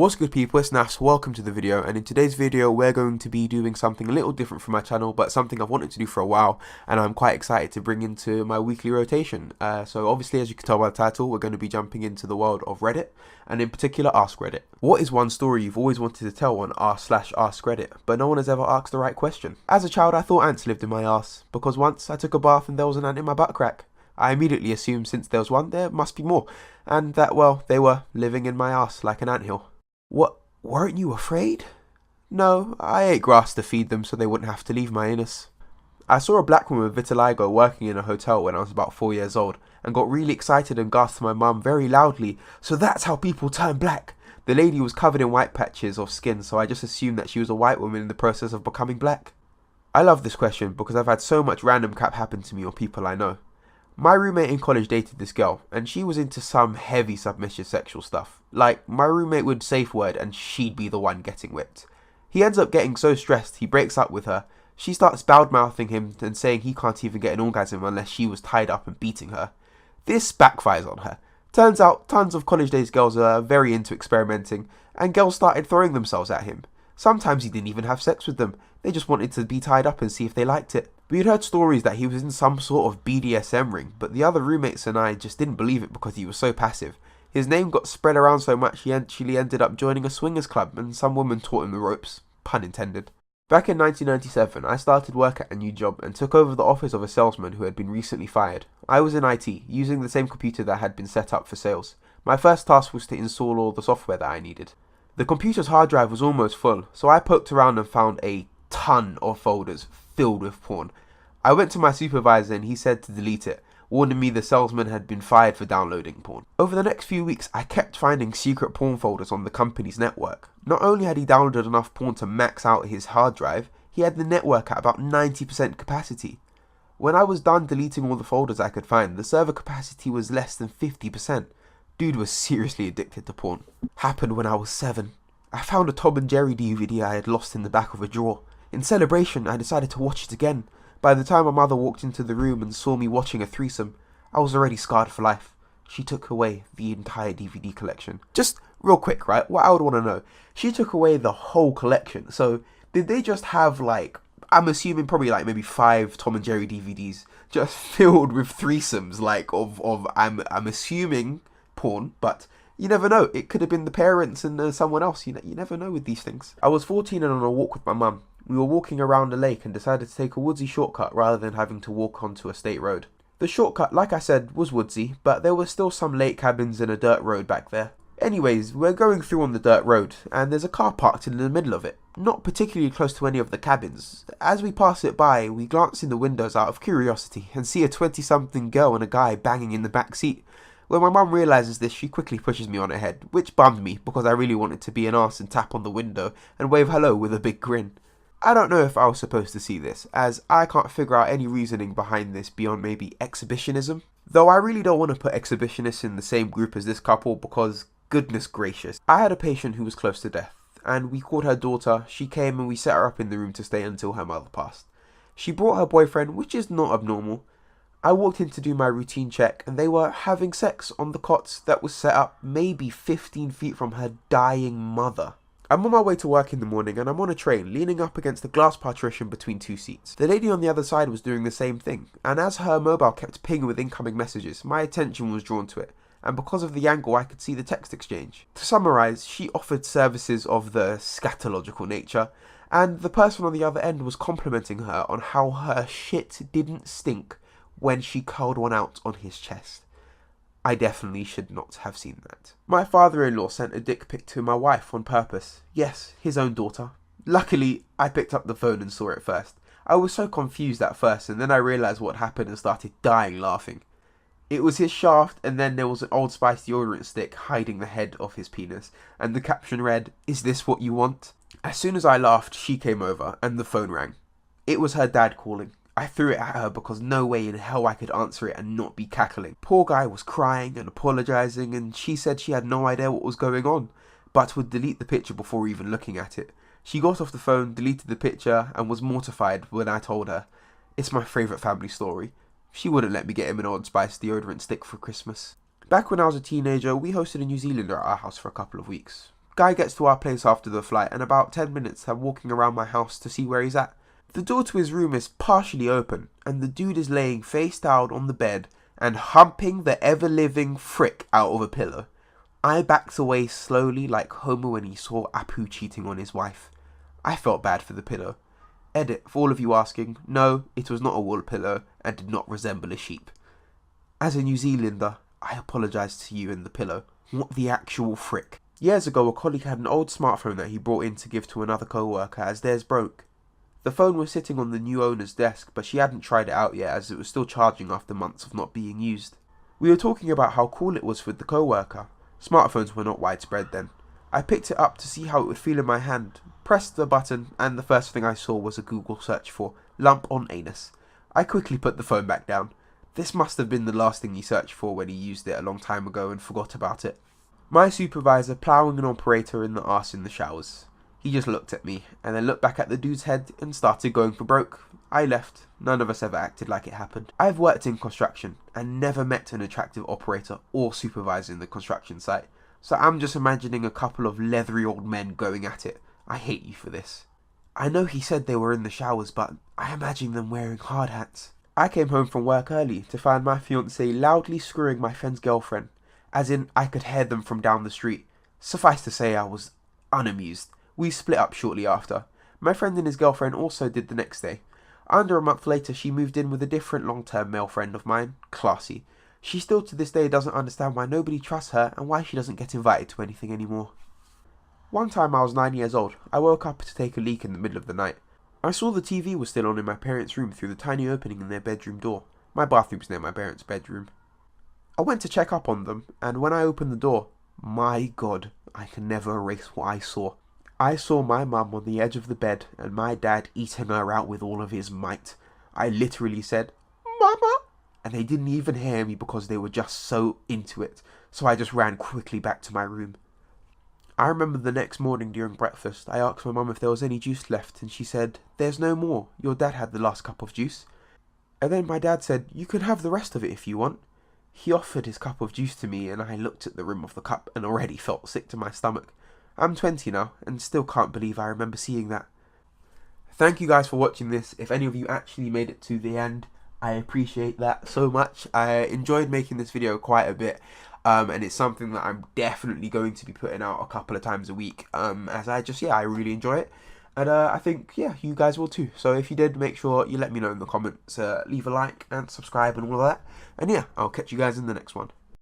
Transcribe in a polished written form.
What's good people, it's Naths, welcome to the video, and in today's video we're going to be doing something a little different from my channel, but something I've wanted to do for a while, and I'm quite excited to bring into my weekly rotation. So obviously, as you can tell by the title, we're going to be jumping into the world of Reddit, and in particular AskReddit. What is one story you've always wanted to tell on r/AskReddit, but no one has ever asked the right question? As a child I thought ants lived in my arse, because once I took a bath and there was an ant in my butt crack. I immediately assumed since there was one, there must be more, and that, well, they were living in my arse like an anthill. What? Weren't you afraid? No, I ate grass to feed them so they wouldn't have to leave my anus. I saw a black woman with vitiligo working in a hotel when I was about 4 years old, and got really excited and gasped to my mum very loudly, "So that's how people turn black!" The lady was covered in white patches of skin, so I just assumed that she was a white woman in the process of becoming black. I love this question because I've had so much random crap happen to me or people I know. My roommate in college dated this girl, and she was into some heavy submissive sexual stuff. Like, my roommate would safe word and she'd be the one getting whipped. He ends up getting so stressed he breaks up with her. She starts bad-mouthing him and saying he can't even get an orgasm unless she was tied up and beating her. This backfires on her. Turns out tons of college days girls are very into experimenting, and girls started throwing themselves at him. Sometimes he didn't even have sex with them, they just wanted to be tied up and see if they liked it. We had heard stories that he was in some sort of BDSM ring, but the other roommates and I just didn't believe it because he was so passive. His name got spread around so much he actually ended up joining a swingers club, and some woman taught him the ropes, pun intended. Back in 1997, I started work at a new job and took over the office of a salesman who had been recently fired. I was in IT, using the same computer that had been set up for sales. My first task was to install all the software that I needed. The computer's hard drive was almost full, so I poked around and found a ton of folders filled with porn. I went to my supervisor and he said to delete it, warning me the salesman had been fired for downloading porn. Over the next few weeks, I kept finding secret porn folders on the company's network. Not only had he downloaded enough porn to max out his hard drive, he had the network at about 90% capacity. When I was done deleting all the folders I could find, the server capacity was less than 50%. Dude was seriously addicted to porn. Happened when I was 7. I found a Tom and Jerry DVD I had lost in the back of a drawer. In celebration, I decided to watch it again. By the time my mother walked into the room and saw me watching a threesome, I was already scarred for life. She took away the entire DVD collection. Just real quick, right? What I would want to know. She took away the whole collection. So did they just have like, I'm assuming probably like maybe 5 Tom and Jerry DVDs just filled with threesomes, like I'm assuming porn, but you never know. It could have been the parents and someone else. You never know with these things. I was 14 and on a walk with my mum. We were walking around a lake and decided to take a woodsy shortcut rather than having to walk onto a state road. The shortcut, like I said, was woodsy, but there were still some lake cabins and a dirt road back there. Anyways, we're going through on the dirt road, and there's a car parked in the middle of it, not particularly close to any of the cabins. As we pass it by, we glance in the windows out of curiosity and see a 20-something girl and a guy banging in the back seat. When my mum realises this, she quickly pushes me on ahead, which bummed me because I really wanted to be an arse and tap on the window and wave hello with a big grin. I don't know if I was supposed to see this, as I can't figure out any reasoning behind this beyond maybe exhibitionism. Though I really don't want to put exhibitionists in the same group as this couple because, goodness gracious. I had a patient who was close to death, and we called her daughter. She came and we set her up in the room to stay until her mother passed. She brought her boyfriend, which is not abnormal. I walked in to do my routine check, and they were having sex on the cots that was set up maybe 15 feet from her dying mother. I'm on my way to work in the morning and I'm on a train leaning up against the glass partition between 2 seats. The lady on the other side was doing the same thing, and as her mobile kept pinging with incoming messages, my attention was drawn to it, and because of the angle I could see the text exchange. To summarise, she offered services of the scatological nature, and the person on the other end was complimenting her on how her shit didn't stink when she curled one out on his chest. I definitely should not have seen that. My father-in-law sent a dick pic to my wife on purpose. Yes, his own daughter. Luckily, I picked up the phone and saw it first. I was so confused at first, and then I realised what happened and started dying laughing. It was his shaft, and then there was an Old Spice deodorant stick hiding the head of his penis, and the caption read, "Is this what you want?" As soon as I laughed, she came over, and the phone rang. It was her dad calling. I threw it at her because no way in hell I could answer it and not be cackling. Poor guy was crying and apologising, and she said she had no idea what was going on, but would delete the picture before even looking at it. She got off the phone, deleted the picture, and was mortified when I told her. It's my favourite family story. She wouldn't let me get him an Old Spice deodorant stick for Christmas. Back when I was a teenager, we hosted a New Zealander at our house for a couple of weeks. Guy gets to our place after the flight, and about 10 minutes I'm walking around my house to see where he's at. The door to his room is partially open, and the dude is laying face down on the bed and humping the ever-living frick out of a pillow. I backed away slowly like Homer when he saw Apu cheating on his wife. I felt bad for the pillow. Edit, for all of you asking, no, it was not a wool pillow and did not resemble a sheep. As a New Zealander, I apologise to you and the pillow. What the actual frick? Years ago, a colleague had an old smartphone that he brought in to give to another co-worker as theirs broke. The phone was sitting on the new owner's desk, but she hadn't tried it out yet as it was still charging after months of not being used. We were talking about how cool it was with the co-worker. Smartphones were not widespread then. I picked it up to see how it would feel in my hand, pressed the button, and the first thing I saw was a Google search for lump on anus. I quickly put the phone back down. This must have been the last thing he searched for when he used it a long time ago and forgot about it. My supervisor ploughing an operator in the arse in the showers. He just looked at me, and then looked back at the dude's head and started going for broke. I left. None of us ever acted like it happened. I've worked in construction, and never met an attractive operator or supervisor in the construction site, so I'm just imagining a couple of leathery old men going at it. I hate you for this. I know he said they were in the showers, but I imagine them wearing hard hats. I came home from work early to find my fiancée loudly screwing my friend's girlfriend, as in I could hear them from down the street. Suffice to say I was unamused. We split up shortly after. My friend and his girlfriend also did the next day. Under a month later, she moved in with a different long-term male friend of mine, Classy. She still to this day doesn't understand why nobody trusts her and why she doesn't get invited to anything anymore. One time I was 9 years old. I woke up to take a leak in the middle of the night. I saw the TV was still on in my parents' room through the tiny opening in their bedroom door. My bathroom's near my parents' bedroom. I went to check up on them, and when I opened the door, my God, I can never erase what I saw. I saw my mum on the edge of the bed and my dad eating her out with all of his might. I literally said, "Mama!" and they didn't even hear me because they were just so into it, so I just ran quickly back to my room. I remember the next morning during breakfast, I asked my mum if there was any juice left, and she said, "There's no more, your dad had the last cup of juice." And then my dad said, "You can have the rest of it if you want." He offered his cup of juice to me, and I looked at the rim of the cup and already felt sick to my stomach. I'm 20 now, and still can't believe I remember seeing that. Thank you guys for watching this. If any of you actually made it to the end, I appreciate that so much. I enjoyed making this video quite a bit, and it's something that I'm definitely going to be putting out a couple of times a week, as I really enjoy it. And I think, you guys will too. So if you did, make sure you let me know in the comments, leave a like and subscribe and all of that. And I'll catch you guys in the next one.